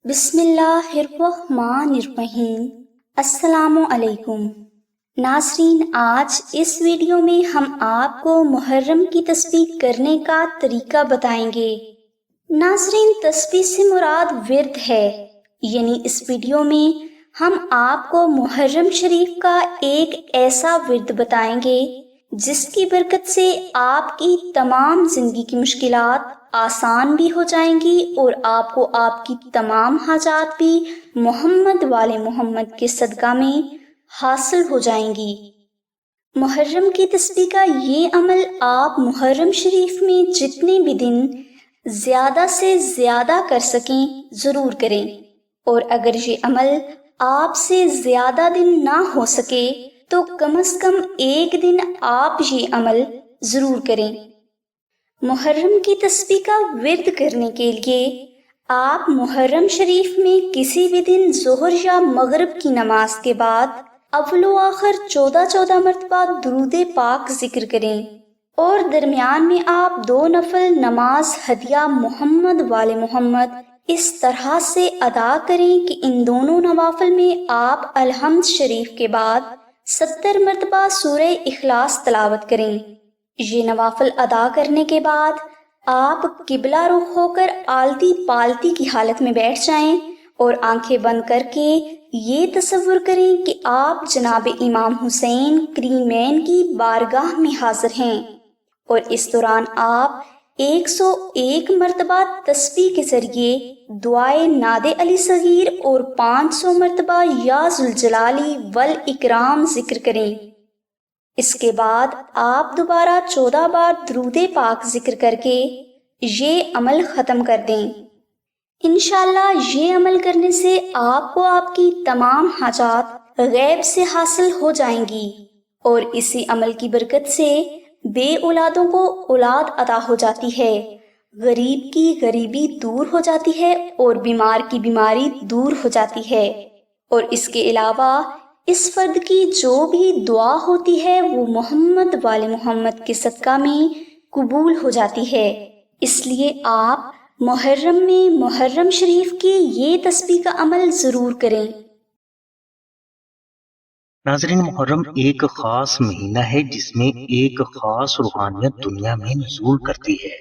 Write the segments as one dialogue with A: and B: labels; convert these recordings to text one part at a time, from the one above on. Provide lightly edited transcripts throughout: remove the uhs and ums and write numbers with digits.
A: بسم اللہ الرحمن الرحیم۔ السلام علیکم ناظرین، آج اس ویڈیو میں ہم آپ کو محرم کی تسبیح کرنے کا طریقہ بتائیں گے۔ ناظرین، تسبیح سے مراد ورد ہے، یعنی اس ویڈیو میں ہم آپ کو محرم شریف کا ایک ایسا ورد بتائیں گے جس کی برکت سے آپ کی تمام زندگی کی مشکلات آسان بھی ہو جائیں گی اور آپ کو آپ کی تمام حاجات بھی محمد والے محمد کے صدقہ میں حاصل ہو جائیں گی۔ محرم کی تسبیح کا یہ عمل آپ محرم شریف میں جتنے بھی دن زیادہ سے زیادہ کر سکیں ضرور کریں، اور اگر یہ عمل آپ سے زیادہ دن نہ ہو سکے تو کم از کم ایک دن آپ یہ عمل ضرور کریں۔ محرم کی تسبیح کا ورد کرنے کے لیے آپ محرم شریف میں کسی بھی دن ظہر یا مغرب کی نماز کے بعد اول و آخر 14 مرتبہ درود پاک ذکر کریں، اور درمیان میں آپ 2 نفل نماز ہدیہ محمد والے محمد اس طرح سے ادا کریں کہ ان دونوں نوافل میں آپ الحمد شریف کے بعد 70 مرتبہ سورہ اخلاص تلاوت کریں۔ یہ نوافل ادا کرنے کے بعد آپ قبلہ رخ ہو کر آلتی پالتی کی حالت میں بیٹھ جائیں اور آنکھیں بند کر کے یہ تصور کریں کہ آپ جناب امام حسین کریمین کی بارگاہ میں حاضر ہیں، اور اس دوران آپ 101 مرتبہ تسبیح کے ذریعے دعائے ناد علی صغیر اور 500 مرتبہ یا ذوالجلالی والاکرام ذکر کریں۔ اس کے بعد آپ دوبارہ 14 بار درود پاک ذکر کر کے یہ عمل ختم کر دیں۔ انشاءاللہ یہ عمل کرنے سے آپ کو آپ کی تمام حاجات غیب سے حاصل ہو جائیں گی، اور اسی عمل کی برکت سے بے اولادوں کو اولاد عطا ہو جاتی ہے، غریب کی غریبی دور ہو جاتی ہے اور بیمار کی بیماری دور ہو جاتی ہے، اور اس کے علاوہ اس فرد کی جو بھی دعا ہوتی ہے وہ محمد والے محمد کے صدقہ میں قبول ہو جاتی ہے۔ اس لیے آپ محرم میں محرم شریف کی یہ تسبیح کا عمل ضرور کریں۔
B: ناظرین، محرم ایک خاص مہینہ ہے جس میں ایک خاص روحانیت دنیا میں نزول کرتی ہے،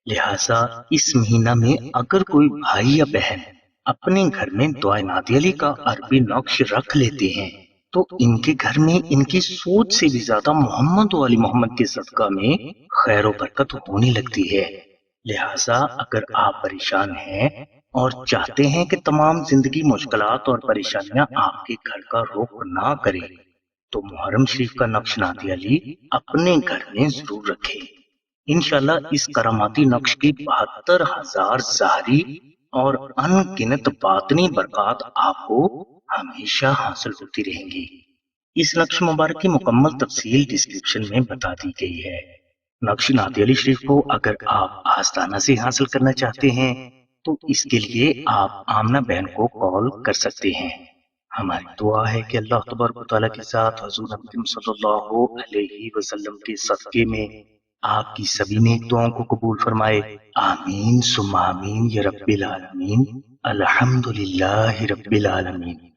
B: لہٰذا اس مہینہ میں اگر کوئی بھائی یا بہن اپنے گھر میں دعائے نادی علی کا عربی نقش رکھ لیتے ہیں تو ان کے گھر میں ان کی سوچ سے بھی زیادہ محمد والی محمد کے صدقہ میں خیر و برکت ہونے لگتی ہے۔ لہٰذا اگر آپ پریشان ہیں اور چاہتے ہیں کہ تمام زندگی مشکلات اور پریشانیاں آپ کے گھر کا رخ نہ کریں تو محرم شریف کا نقش نادی علی اپنے گھر میں ضرور رکھیں۔ انشاءاللہ اس کراماتی نقش کی 72,000 ظاہری اور ان گنت باطنی برکات آپ کو ہمیشہ حاصل ہوتی رہیں گی۔ اس نقش مبارک کی مکمل تفصیل ڈسکرپشن میں بتا دی گئی ہے۔ نقش نادی علی شریف کو اگر آپ آستانہ سے حاصل کرنا چاہتے ہیں تو اس کے لیے آپ آمنہ بہن کو کال کر سکتے ہیں۔ ہماری دعا ہے کہ اللہ تبارک و تعالیٰ کے ساتھ حضور نبی صلی اللہ علیہ وسلم کے صدقے میں آپ کی سبھی نیک دعاؤں کو قبول فرمائے۔ آمین ثم آمین یا رب العالمین۔ الحمدللہ رب العالمین۔